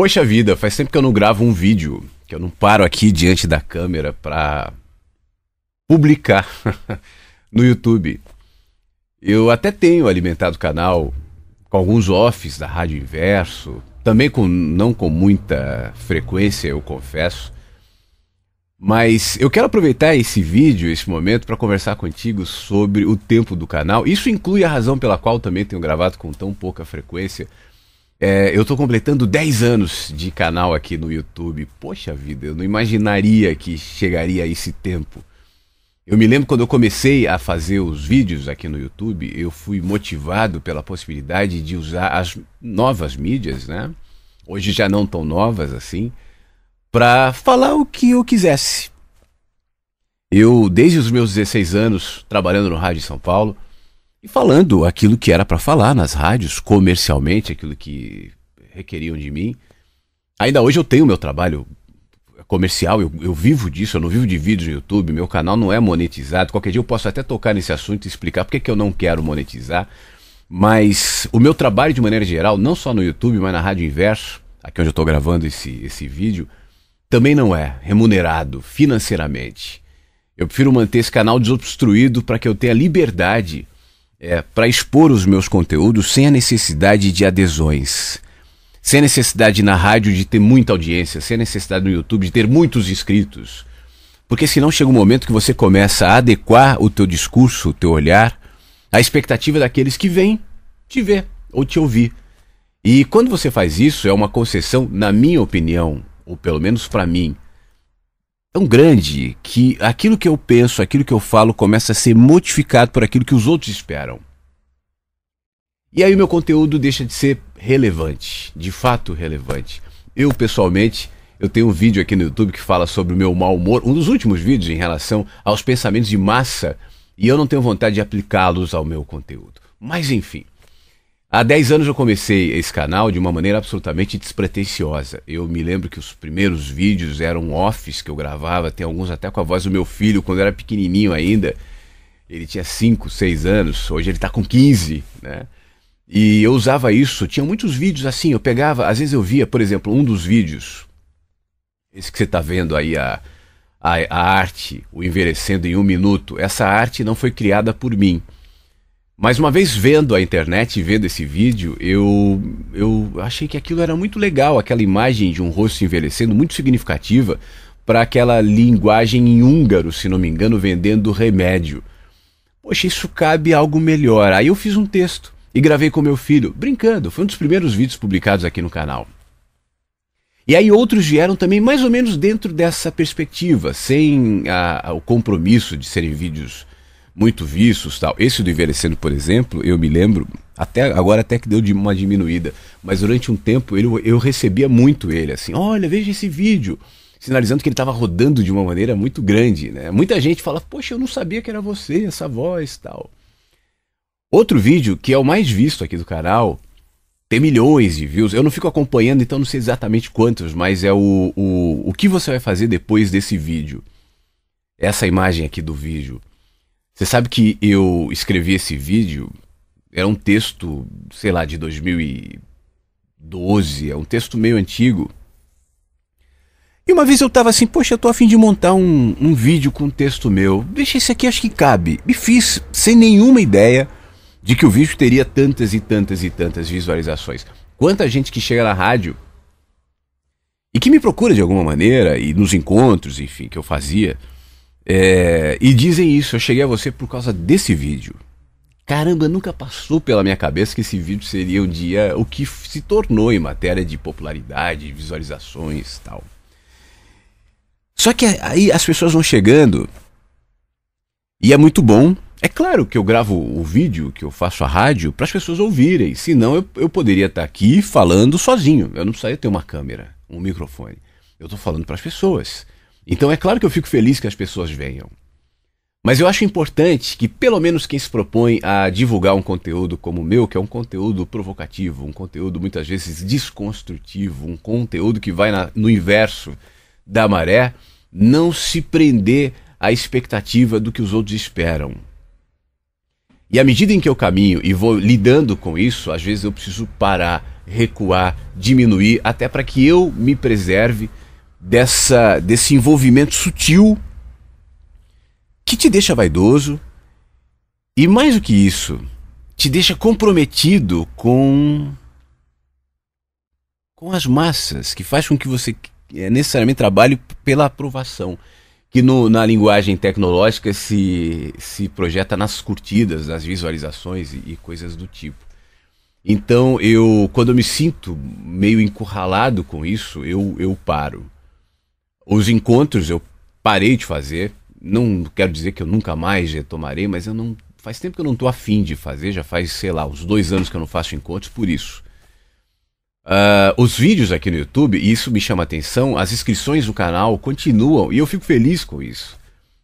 Poxa vida, faz tempo que eu não gravo um vídeo, que eu não paro aqui diante da câmera pra publicar no YouTube. Eu até tenho alimentado o canal com alguns offs da Rádio Inverso, também não com muita frequência, eu confesso. Mas eu quero aproveitar esse vídeo, esse momento, para conversar contigo sobre o tempo do canal. Isso inclui a razão pela qual também tenho gravado com tão pouca frequência. Eu estou completando 10 anos de canal aqui no YouTube. Poxa vida, eu não imaginaria que chegaria a esse tempo. Eu me lembro quando eu comecei a fazer os vídeos aqui no YouTube, eu fui motivado pela possibilidade de usar as novas mídias, né? Hoje já não tão novas assim, para falar o que eu quisesse. Eu, desde os meus 16 anos, trabalhando no Rádio São Paulo, e falando aquilo que era para falar nas rádios, comercialmente, aquilo que requeriam de mim. Ainda hoje eu tenho meu trabalho comercial, eu vivo disso, eu não vivo de vídeos no YouTube, meu canal não é monetizado. Qualquer dia eu posso até tocar nesse assunto e explicar por que eu não quero monetizar. Mas o meu trabalho, de maneira geral, não só no YouTube, mas na Rádio Inverso, aqui onde eu estou gravando esse vídeo, também não é remunerado financeiramente. Eu prefiro manter esse canal desobstruído para que eu tenha liberdade para expor os meus conteúdos sem a necessidade de adesões, sem a necessidade na rádio de ter muita audiência, sem a necessidade no YouTube de ter muitos inscritos. Porque senão chega um momento que você começa a adequar o teu discurso, o teu olhar, à expectativa daqueles que vêm te ver ou te ouvir. E quando você faz isso, é uma concessão, na minha opinião, ou pelo menos para mim, tão grande que aquilo que eu penso, aquilo que eu falo começa a ser modificado por aquilo que os outros esperam. E aí o meu conteúdo deixa de ser relevante, de fato relevante. Eu, pessoalmente, eu tenho um vídeo aqui no YouTube que fala sobre o meu mau humor, um dos últimos vídeos em relação aos pensamentos de massa, e eu não tenho vontade de aplicá-los ao meu conteúdo. Mas enfim, há 10 anos eu comecei esse canal de uma maneira absolutamente despretensiosa. Eu me lembro que os primeiros vídeos eram offs que eu gravava, tem alguns até com a voz do meu filho, quando eu era pequenininho ainda. Ele tinha 5, 6 anos, hoje ele está com 15, né? E eu usava isso, tinha muitos vídeos assim, eu pegava, às vezes eu via, por exemplo, um dos vídeos, esse que você está vendo aí, a arte, o envelhecendo em 1 minuto, essa arte não foi criada por mim. Mas uma vez vendo a internet e vendo esse vídeo, eu achei que aquilo era muito legal, aquela imagem de um rosto envelhecendo, muito significativa para aquela linguagem em húngaro, se não me engano, vendendo remédio. Poxa, isso cabe algo melhor. Aí eu fiz um texto e gravei com meu filho, brincando, foi um dos primeiros vídeos publicados aqui no canal. E aí outros vieram também mais ou menos dentro dessa perspectiva, sem o compromisso de serem vídeos muito vistos, tal. Esse do envelhecendo, por exemplo, eu me lembro, agora até que deu uma diminuída, mas durante um tempo eu recebia muito ele, assim, olha, veja esse vídeo, sinalizando que ele estava rodando de uma maneira muito grande, né? Muita gente fala, poxa, eu não sabia que era você, essa voz, tal. Outro vídeo, que é o mais visto aqui do canal, tem milhões de views, eu não fico acompanhando, então não sei exatamente quantos, mas é o que você vai fazer depois desse vídeo. Essa imagem aqui do vídeo. Você sabe que eu escrevi esse vídeo, era um texto, sei lá, de 2012, é um texto meio antigo. E uma vez eu tava assim, poxa, eu tô a fim de montar um vídeo com um texto meu, deixa esse aqui, acho que cabe. E fiz, sem nenhuma ideia de que o vídeo teria tantas e tantas e tantas visualizações. Quanta gente que chega na rádio e que me procura de alguma maneira, e nos encontros, enfim, que eu fazia, e dizem isso, eu cheguei a você por causa desse vídeo. Caramba, nunca passou pela minha cabeça que esse vídeo seria um dia o que se tornou em matéria de popularidade, visualizações e tal. Só que aí as pessoas vão chegando e é muito bom. É claro que eu gravo o vídeo, que eu faço a rádio, para as pessoas ouvirem. Senão eu poderia estar aqui falando sozinho. Eu não precisaria ter uma câmera, um microfone. Eu estou falando para as pessoas. Então é claro que eu fico feliz que as pessoas venham. Mas eu acho importante que pelo menos quem se propõe a divulgar um conteúdo como o meu, que é um conteúdo provocativo, um conteúdo muitas vezes desconstrutivo, um conteúdo que vai no inverso da maré, não se prender à expectativa do que os outros esperam. E à medida em que eu caminho e vou lidando com isso, às vezes eu preciso parar, recuar, diminuir, até para que eu me preserve desse envolvimento sutil que te deixa vaidoso e, mais do que isso, te deixa comprometido com as massas, que faz com que você necessariamente trabalhe pela aprovação, que na linguagem tecnológica se projeta nas curtidas, nas visualizações e coisas do tipo. Então, quando eu me sinto meio encurralado com isso, eu paro. Os encontros eu parei de fazer, não quero dizer que eu nunca mais retomarei, mas faz tempo que eu não estou afim de fazer, já faz, sei lá, uns 2 anos que eu não faço encontros por isso. Os vídeos aqui no YouTube, e isso me chama a atenção, as inscrições no canal continuam e eu fico feliz com isso.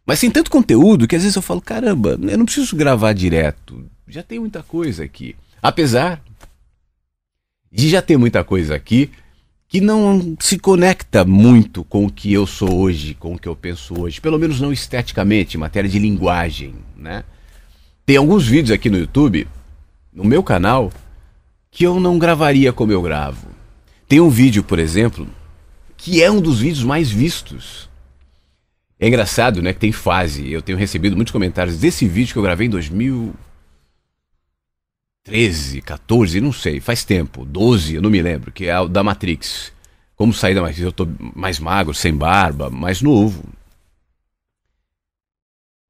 Mas tem tanto conteúdo que às vezes eu falo, caramba, eu não preciso gravar direto, já tem muita coisa aqui. Apesar de já ter muita coisa aqui que não se conecta muito com o que eu sou hoje, com o que eu penso hoje, pelo menos não esteticamente, em matéria de linguagem, né? Tem alguns vídeos aqui no YouTube, no meu canal, que eu não gravaria como eu gravo. Tem um vídeo, por exemplo, que é um dos vídeos mais vistos. É engraçado, né, que tem fase. Eu tenho recebido muitos comentários desse vídeo que eu gravei em 2013, 14, não sei, faz tempo, 12, eu não me lembro, que é o da Matrix. Como sair da Matrix, eu tô mais magro, sem barba, mais novo.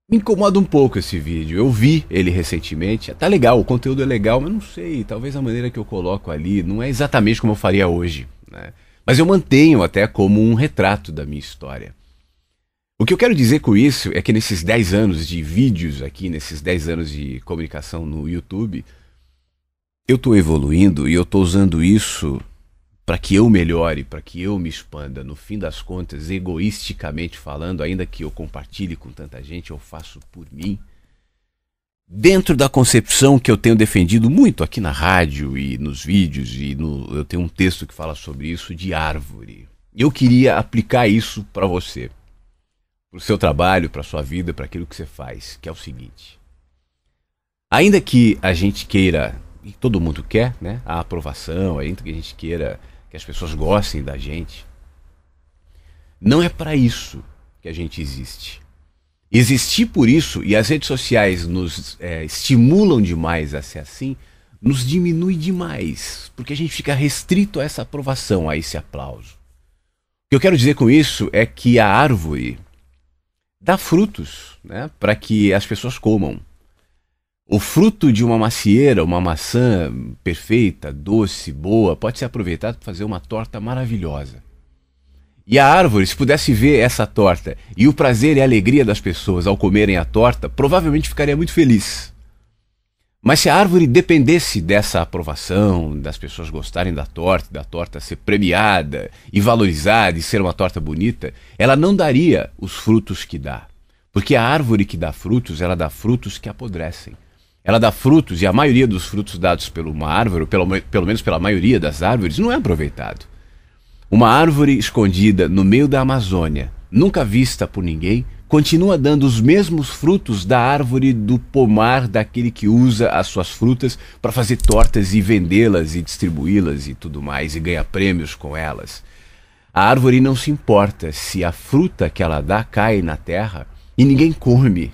Me incomoda um pouco esse vídeo. Eu vi ele recentemente. Tá legal, o conteúdo é legal, mas não sei. Talvez a maneira que eu coloco ali não é exatamente como eu faria hoje, né? Mas eu mantenho até como um retrato da minha história. O que eu quero dizer com isso é que nesses 10 anos de vídeos aqui, nesses 10 anos de comunicação no YouTube, eu estou evoluindo e eu estou usando isso para que eu melhore, para que eu me expanda. No fim das contas, egoisticamente falando, ainda que eu compartilhe com tanta gente, eu faço por mim. Dentro da concepção que eu tenho defendido muito aqui na rádio e nos vídeos, eu tenho um texto que fala sobre isso, de árvore. Eu queria aplicar isso para você, para o seu trabalho, para a sua vida, para aquilo que você faz, que é o seguinte. Ainda que a gente queira, e todo mundo quer, né, a aprovação, ainda que a gente queira que as pessoas gostem da gente, não é para isso que a gente existe. Existir por isso, e as redes sociais nos estimulam demais a ser assim, nos diminui demais, porque a gente fica restrito a essa aprovação, a esse aplauso. O que eu quero dizer com isso é que a árvore dá frutos, né, para que as pessoas comam. O fruto de uma macieira, uma maçã perfeita, doce, boa, pode ser aproveitado para fazer uma torta maravilhosa. E a árvore, se pudesse ver essa torta e o prazer e a alegria das pessoas ao comerem a torta, provavelmente ficaria muito feliz. Mas se a árvore dependesse dessa aprovação, das pessoas gostarem da torta ser premiada e valorizada e ser uma torta bonita, ela não daria os frutos que dá. Porque a árvore que dá frutos, ela dá frutos que apodrecem. Ela dá frutos, e a maioria dos frutos dados por uma árvore, ou pelo menos pela maioria das árvores, não é aproveitado. Uma árvore escondida no meio da Amazônia, nunca vista por ninguém, continua dando os mesmos frutos da árvore do pomar daquele que usa as suas frutas para fazer tortas e vendê-las e distribuí-las e tudo mais, e ganha prêmios com elas. A árvore não se importa se a fruta que ela dá cai na terra e ninguém come.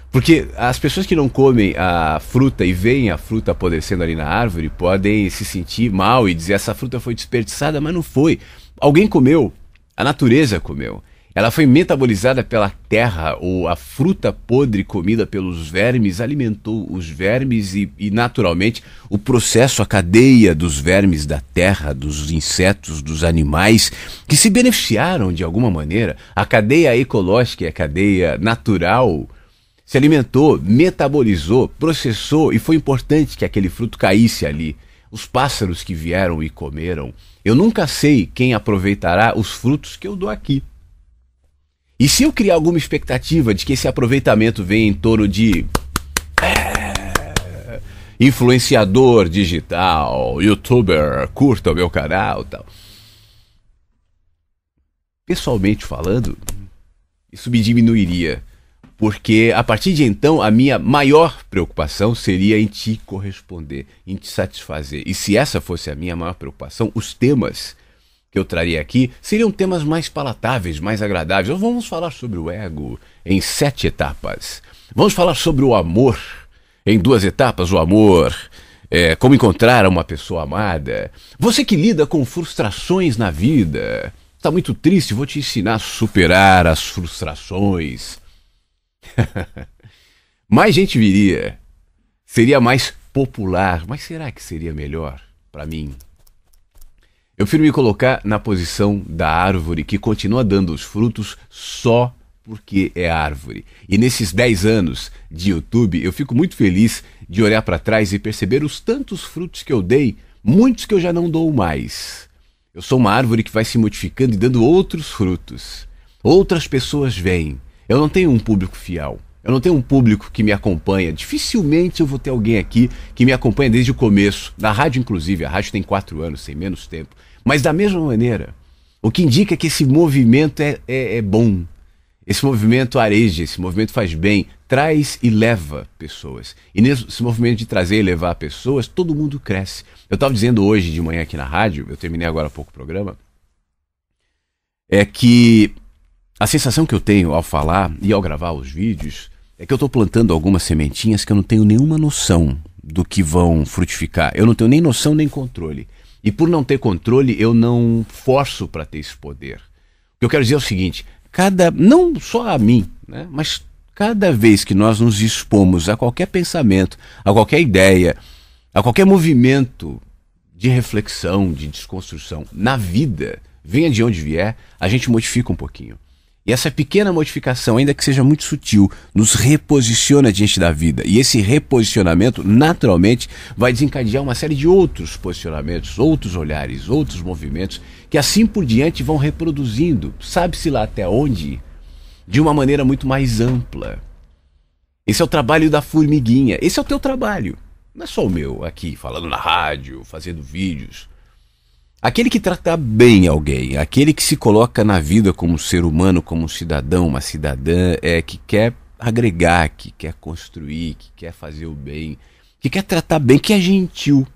Porque as pessoas que não comem a fruta e veem a fruta apodrecendo ali na árvore podem se sentir mal e dizer essa fruta foi desperdiçada, mas não foi. Alguém comeu, a natureza comeu. Ela foi metabolizada pela terra, ou a fruta podre comida pelos vermes alimentou os vermes e naturalmente o processo, a cadeia dos vermes da terra, dos insetos, dos animais que se beneficiaram de alguma maneira. A cadeia ecológica e a cadeia natural se alimentou, metabolizou, processou e foi importante que aquele fruto caísse ali. Os pássaros que vieram e comeram. Eu nunca sei quem aproveitará os frutos que eu dou aqui. E se eu criar alguma expectativa de que esse aproveitamento venha em torno de influenciador digital, youtuber, curta o meu canal e tal. Pessoalmente falando, isso me diminuiria. Porque a partir de então a minha maior preocupação seria em te corresponder, em te satisfazer. E se essa fosse a minha maior preocupação, os temas que eu traria aqui seriam temas mais palatáveis, mais agradáveis. Então, vamos falar sobre o ego em 7 etapas. Vamos falar sobre o amor em 2 etapas. O amor, como encontrar uma pessoa amada. Você que lida com frustrações na vida, está muito triste, vou te ensinar a superar as frustrações. Mais gente viria, seria mais popular, mas será que seria melhor para mim? Eu prefiro me colocar na posição da árvore que continua dando os frutos só porque é árvore. E nesses 10 anos de YouTube, eu fico muito feliz de olhar para trás e perceber os tantos frutos que eu dei, muitos que eu já não dou mais. Eu sou uma árvore que vai se modificando e dando outros frutos. Outras pessoas vêm. Eu não tenho um público fiel. Eu não tenho um público que me acompanha. Dificilmente eu vou ter alguém aqui que me acompanha desde o começo. Na rádio, inclusive. A rádio tem 4 anos, tem menos tempo. Mas da mesma maneira, o que indica que esse movimento é bom. Esse movimento areja, esse movimento faz bem, traz e leva pessoas. E nesse movimento de trazer e levar pessoas, todo mundo cresce. Eu estava dizendo hoje de manhã aqui na rádio, eu terminei agora há pouco o programa, é que a sensação que eu tenho ao falar e ao gravar os vídeos é que eu estou plantando algumas sementinhas que eu não tenho nenhuma noção do que vão frutificar. Eu não tenho nem noção nem controle. E por não ter controle, eu não forço para ter esse poder. O que eu quero dizer é o seguinte, não só a mim, né, mas cada vez que nós nos expomos a qualquer pensamento, a qualquer ideia, a qualquer movimento de reflexão, de desconstrução na vida, venha de onde vier, a gente modifica um pouquinho. E essa pequena modificação, ainda que seja muito sutil, nos reposiciona diante da vida. E esse reposicionamento, naturalmente, vai desencadear uma série de outros posicionamentos, outros olhares, outros movimentos, que assim por diante vão reproduzindo, sabe-se lá até onde, de uma maneira muito mais ampla. Esse é o trabalho da formiguinha. Esse é o teu trabalho. Não é só o meu, aqui, falando na rádio, fazendo vídeos. Aquele que trata bem alguém, aquele que se coloca na vida como ser humano, como um cidadão, uma cidadã, que quer agregar, que quer construir, que quer fazer o bem, que quer tratar bem, que é gentil.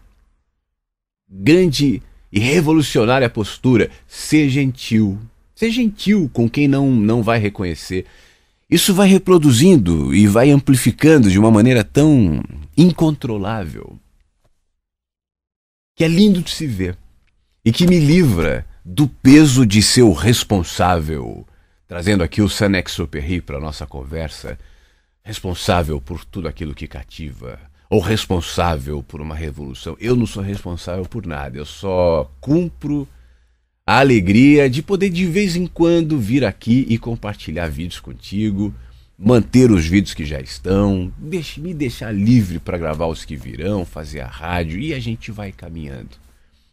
Grande e revolucionária postura, ser gentil. Ser gentil com quem não vai reconhecer. Isso vai reproduzindo e vai amplificando de uma maneira tão incontrolável, que é lindo de se ver. E que me livra do peso de ser o responsável, trazendo aqui o Saint-Exupéry para a nossa conversa, responsável por tudo aquilo que cativa, ou responsável por uma revolução. Eu não sou responsável por nada, eu só cumpro a alegria de poder de vez em quando vir aqui e compartilhar vídeos contigo, manter os vídeos que já estão, me deixar livre para gravar os que virão, fazer a rádio e a gente vai caminhando.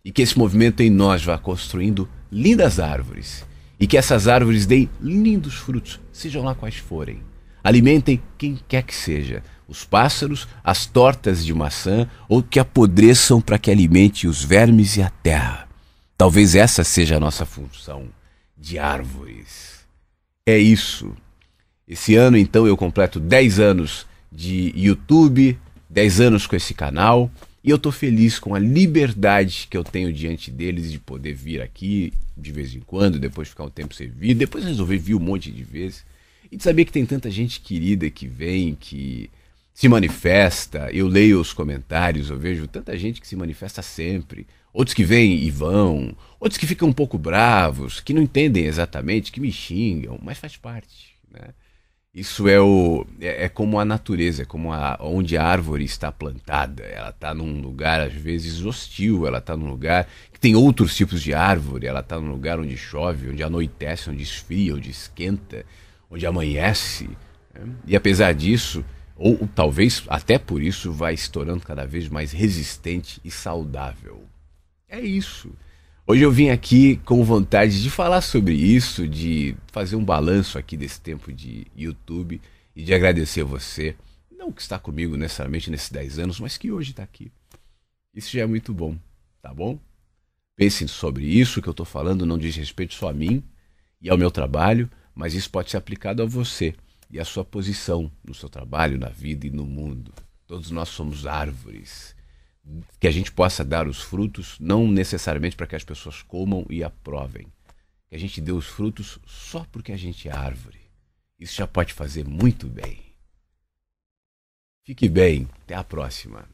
E que esse movimento em nós vá construindo lindas árvores. E que essas árvores deem lindos frutos, sejam lá quais forem. Alimentem quem quer que seja. Os pássaros, as tortas de maçã, ou que apodreçam para que alimente os vermes e a terra. Talvez essa seja a nossa função de árvores. É isso. Esse ano, então, eu completo 10 anos de YouTube, 10 anos com esse canal. E eu estou feliz com a liberdade que eu tenho diante deles de poder vir aqui de vez em quando, depois ficar um tempo sem vir, depois resolver vir um monte de vezes. E de saber que tem tanta gente querida que vem, que se manifesta. Eu leio os comentários, eu vejo tanta gente que se manifesta sempre. Outros que vêm e vão, outros que ficam um pouco bravos, que não entendem exatamente, que me xingam, mas faz parte, né? Isso é como a natureza, é como onde a árvore está plantada. Ela está num lugar, às vezes, hostil, ela está num lugar que tem outros tipos de árvore, ela está num lugar onde chove, onde anoitece, onde esfria, onde esquenta, onde amanhece. Né? E apesar disso, ou talvez até por isso, vai se tornando cada vez mais resistente e saudável. É isso. Hoje eu vim aqui com vontade de falar sobre isso, de fazer um balanço aqui desse tempo de YouTube e de agradecer a você, não que está comigo necessariamente nesses 10 anos, mas que hoje está aqui. Isso já é muito bom, tá bom? Pensem sobre isso, que eu estou falando não diz respeito só a mim e ao meu trabalho, mas isso pode ser aplicado a você. e a sua posição no seu trabalho, na vida e no mundo. Todos nós somos árvores. Que a gente possa dar os frutos, não necessariamente para que as pessoas comam e aprovem. Que a gente dê os frutos só porque a gente é árvore. Isso já pode fazer muito bem. Fique bem, até a próxima.